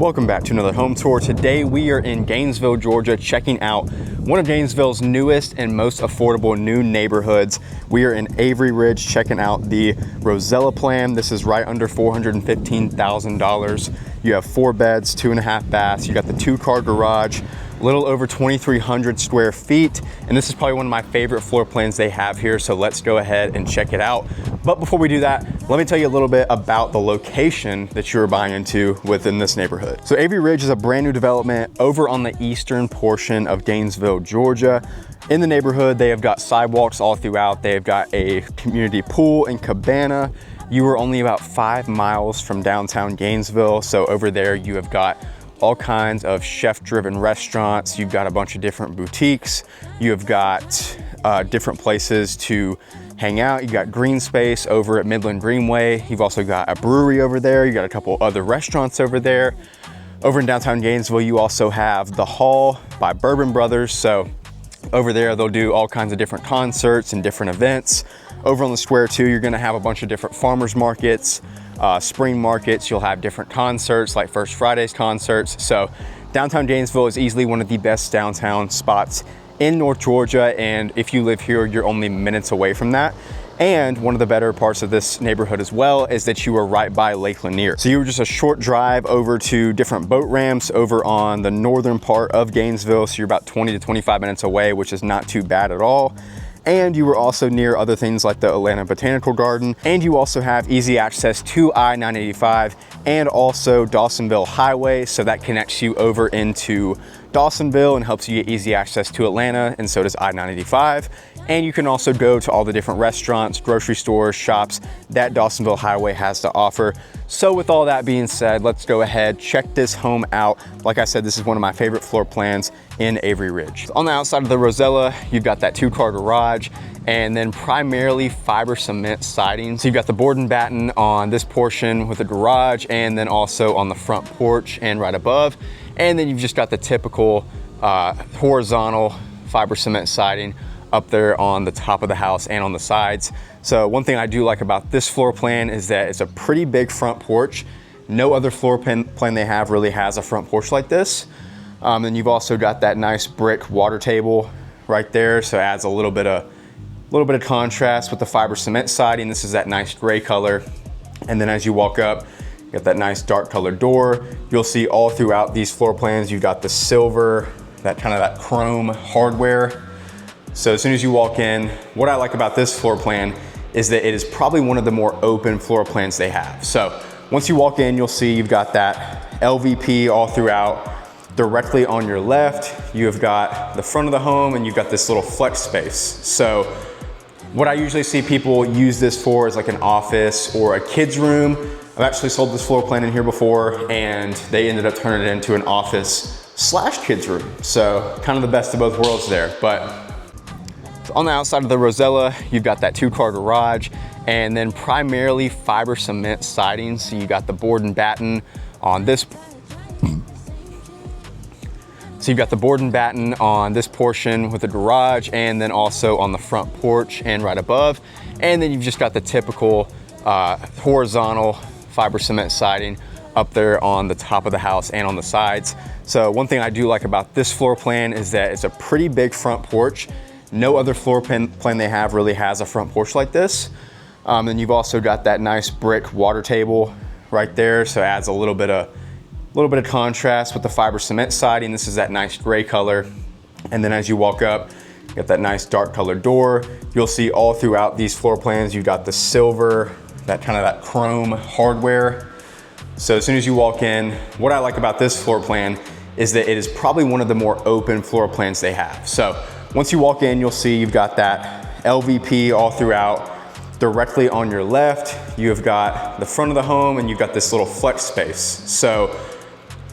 Welcome back to another home tour. Today we are in Gainesville, Georgia, checking out one of Gainesville's newest and most affordable new neighborhoods. We are in Avery Ridge checking out the Rosella Plan. This is right under $415,000. You have 4 beds, 2.5 baths. You got the 2-car garage, a little over 2,300 square feet. And this is probably one of my favorite floor plans they have here. So let's go ahead and check it out. But before we do that, let me tell you a little bit about the location that you're buying into within this neighborhood. So Avery Ridge is a brand new development over on the eastern portion of Gainesville, Georgia. In the neighborhood, they have got sidewalks all throughout. They have got a community pool and cabana. You are only about 5 miles from downtown Gainesville. So over there, you have got all kinds of chef-driven restaurants. You've got a bunch of different boutiques. You have got different places to hang out. You got green space over at Midland Greenway. You've also got a brewery over there. You got a couple other restaurants over there. Over in downtown Gainesville, you also have the Hall by Bourbon Brothers. So over there, they'll do all kinds of different concerts and different events. Over on the square too, you're gonna have a bunch of different farmers markets, spring markets. You'll have different concerts like First Friday's concerts. So downtown Gainesville is easily one of the best downtown spots in North Georgia. And if you live here, you're only minutes away from that. And one of the better parts of this neighborhood as well is that you are right by Lake Lanier. So you were just a short drive over to different boat ramps over on the northern part of Gainesville. So you're about 20 to 25 minutes away, which is not too bad at all. And you were also near other things like the Atlanta Botanical Garden. And you also have easy access to I-95 and also Dawsonville Highway. So that connects you over into Dawsonville and helps you get easy access to Atlanta, and so does I-95. And you can also go to all the different restaurants, grocery stores, shops that Dawsonville Highway has to offer. So with all that being said, let's go ahead, check this home out. Like I said, this is one of my favorite floor plans in Avery Ridge. On the outside of the Rosella, you've got that 2-car garage and then primarily fiber cement siding. So you've got the board and batten on this portion with the garage and then also on the front porch and right above. And then you've just got the typical horizontal fiber cement siding up there on the top of the house and on the sides. So one thing I do like about this floor plan is that it's a pretty big front porch. No other floor plan they have really has a front porch like this. And you've also got that nice brick water table right there. So it adds a little bit of contrast with the fiber cement siding. This is that nice gray color. And then as you walk up, you got that nice dark colored door. You'll see all throughout these floor plans, you've got the silver, that chrome hardware. So as soon as you walk in, what I like about this floor plan is that it is probably one of the more open floor plans they have. So once you walk in, you'll see you've got that LVP all throughout. Directly on your left, you have got the front of the home and you've got this little flex space. So what I usually see people use this for is like an office or a kid's room. I've actually sold this floor plan in here before and they ended up turning it into an office/kids room. So kind of the best of both worlds there. But on the outside of the Rosella, you've got that 2-car garage and then primarily fiber cement siding. So you got the board and batten on this. So you've got the board and batten on this portion with the garage and then also on the front porch and right above. And then you've just got the typical horizontal fiber cement siding up there on the top of the house and on the sides. So one thing I do like about this floor plan is that it's a pretty big front porch. No other floor plan they have really has a front porch like this. And you've also got that nice brick water table right there. So it adds a little bit of contrast with the fiber cement siding. This is that nice gray color. And then as you walk up, you got that nice dark colored door. You'll see all throughout these floor plans, you've got the silver, that chrome hardware. So as soon as you walk in, what I like about this floor plan is that it is probably one of the more open floor plans they have. So once you walk in, you'll see you've got that LVP all throughout. Directly on your left, you have got the front of the home and you've got this little flex space. So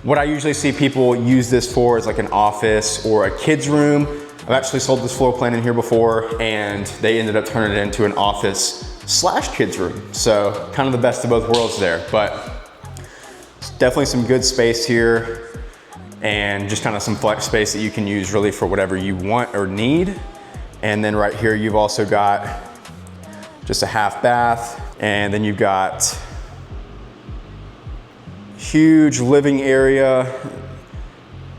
what I usually see people use this for is like an office or a kid's room. I've actually sold this floor plan in here before and they ended up turning it into an office/kids room. So kind of the best of both worlds there, but it's definitely some good space here and just kind of some flex space that you can use really for whatever you want or need. And then right here, you've also got just a half bath, and then you've got Huge living area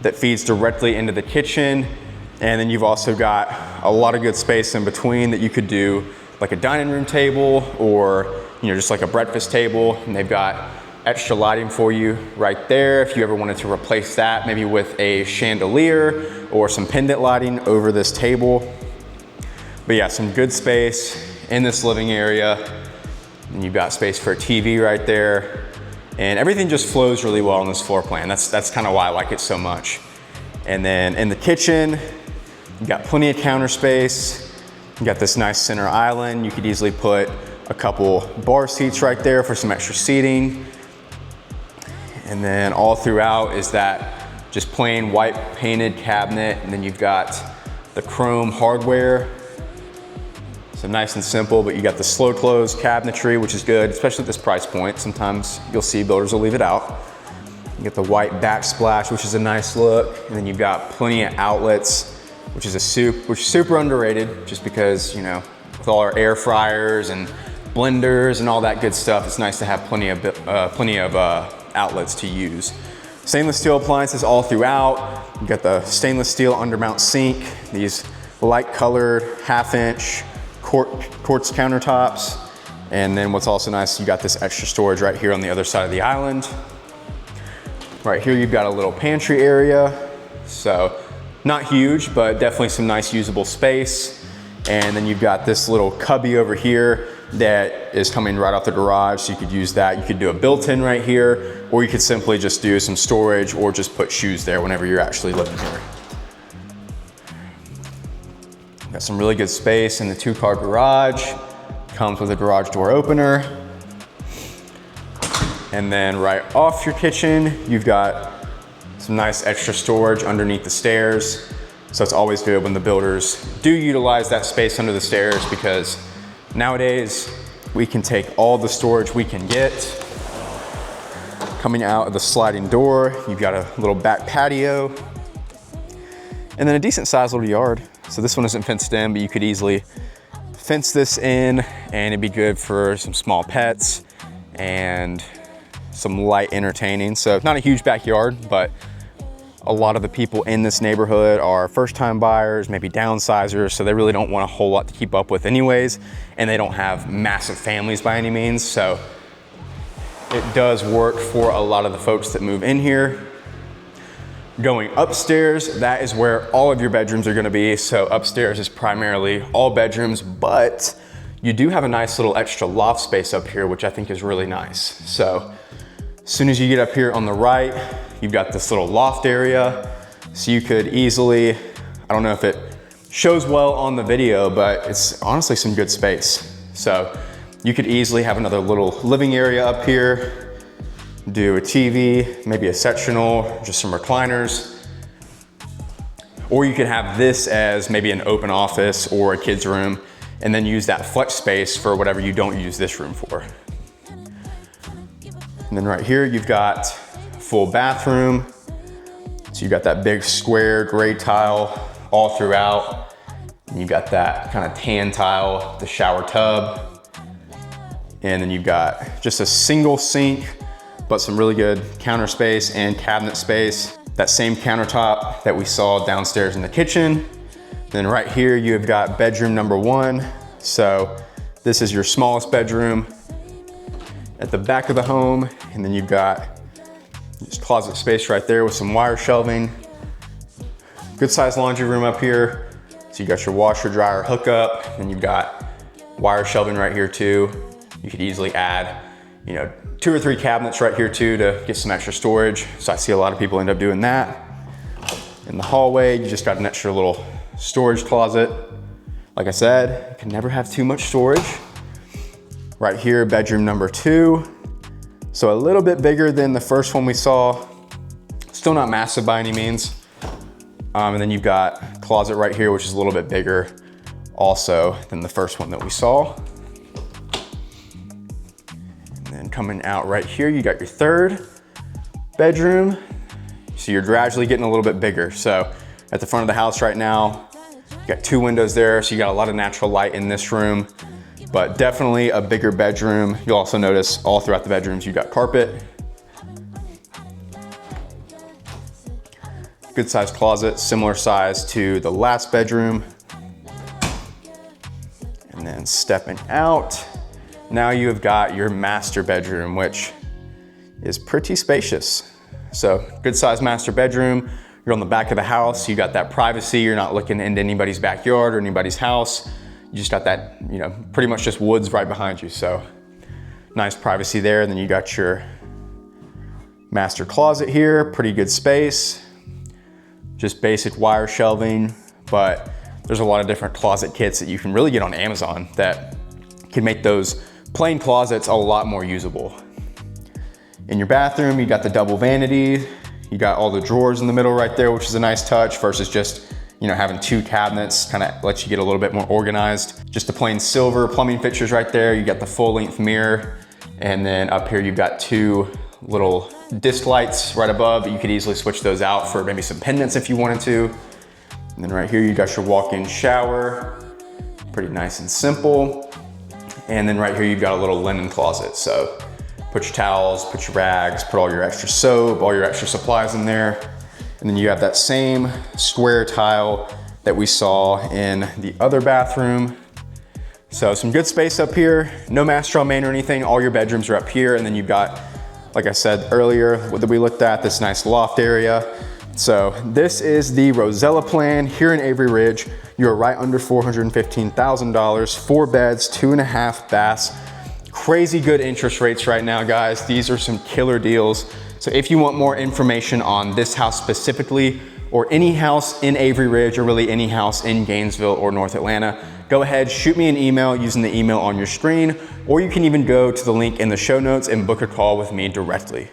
that feeds directly into the kitchen. And then you've also got a lot of good space in between that you could do like a dining room table or, you know, just like a breakfast table. And they've got extra lighting for you right there if you ever wanted to replace that, maybe with a chandelier or some pendant lighting over this table. But yeah, some good space in this living area. And you've got space for a TV right there. And everything just flows really well on this floor plan. That's kind of why I like it so much. And then in the kitchen, you've got plenty of counter space. You got this nice center island. You could easily put a couple bar seats right there for some extra seating. And then all throughout is that just plain white painted cabinet. And then you've got the chrome hardware. So nice and simple, but you got the slow close cabinetry, which is good, especially at this price point. Sometimes you'll see builders will leave it out. You get the white backsplash, which is a nice look. And then you've got plenty of outlets, which is super underrated, just because, you know, with all our air fryers and blenders and all that good stuff, it's nice to have plenty of outlets to use. Stainless steel appliances all throughout. You got the stainless steel undermount sink, these light colored 1/2-inch quartz countertops. And then what's also nice, you got this extra storage right here on the other side of the island. Right here, you've got a little pantry area. So not huge, but definitely some nice usable space. And then you've got this little cubby over here that is coming right off the garage. So you could use that. You could do a built-in right here, or you could simply just do some storage or just put shoes there whenever you're actually living here. Got some really good space in the 2-car garage. Comes with a garage door opener. And then right off your kitchen, you've got some nice extra storage underneath the stairs. So it's always good when the builders do utilize that space under the stairs, because nowadays we can take all the storage we can get. Coming out of the sliding door, you've got a little back patio and then a decent sized little yard. So this one isn't fenced in, but you could easily fence this in and it'd be good for some small pets and some light entertaining. So not a huge backyard, but a lot of the people in this neighborhood are first-time buyers, maybe downsizers, so they really don't want a whole lot to keep up with anyways, and they don't have massive families by any means. So it does work for a lot of the folks that move in here. Going upstairs, that is where all of your bedrooms are gonna be. So upstairs is primarily all bedrooms, but you do have a nice little extra loft space up here, which I think is really nice. So as soon as you get up here on the right, you've got this little loft area. So you could easily, I don't know if it shows well on the video, but it's honestly some good space. So you could easily have another little living area up here, do a TV, maybe a sectional, just some recliners. Or you could have this as maybe an open office or a kid's room, and then use that flex space for whatever you don't use this room for. And then right here, you've got a full bathroom. So you've got that big square gray tile all throughout. And you've got that kind of tan tile, the shower tub. And then you've got just a single sink, but some really good counter space and cabinet space. That same countertop that we saw downstairs in the kitchen. Then right here, you've got bedroom number 1. So this is your smallest bedroom at the back of the home. And then you've got this closet space right there with some wire shelving. Good sized laundry room up here. So you got your washer dryer hookup, and you've got wire shelving right here too. You could easily add, 2 or 3 cabinets right here too to get some extra storage. So I see a lot of people end up doing that. In the hallway, you just got an extra little storage closet. Like I said, you can never have too much storage. Right here, bedroom number 2. So a little bit bigger than the first one we saw. Still not massive by any means. And then you've got a closet right here, which is a little bit bigger also than the first one that we saw. And then coming out right here, you got your 3rd bedroom. So you're gradually getting a little bit bigger. So at the front of the house right now, you got 2 windows there. So you got a lot of natural light in this room, but definitely a bigger bedroom. You'll also notice all throughout the bedrooms, you got carpet. good sized closet, similar size to the last bedroom. And then stepping out, now you have got your master bedroom, which is pretty spacious. So good sized master bedroom. You're on the back of the house. You got that privacy. You're not looking into anybody's backyard or anybody's house. You just got that, you know, pretty much just woods right behind you. So nice privacy there. And then you got your master closet here, pretty good space. Just basic wire shelving, but there's a lot of different closet kits that you can really get on Amazon that can make those plain closets a lot more usable. In your bathroom, you got the double vanity. You got all the drawers in the middle right there, which is a nice touch versus just, you know, having two cabinets, kind of lets you get a little bit more organized. Just the plain silver plumbing fixtures right there. You got the full length mirror. And then up here, you've got two little disc lights right above, but you could easily switch those out for maybe some pendants if you wanted to. And then right here, you got your walk-in shower, pretty nice and simple. And then right here, you've got a little linen closet. So put your towels, put your rags, put all your extra soap, all your extra supplies in there. And then you have that same square tile that we saw in the other bathroom. So some good space up here, no master draw main or anything. All your bedrooms are up here. And then you've got, like I said earlier, that we looked at, this nice loft area. So this is the Rosella Plan here in Avery Ridge. You're right under $415,000, 4 beds, 2.5 baths. Crazy good interest rates right now, guys. These are some killer deals. So if you want more information on this house specifically, or any house in Avery Ridge, or really any house in Gainesville or North Atlanta, go ahead, shoot me an email using the email on your screen, or you can even go to the link in the show notes and book a call with me directly.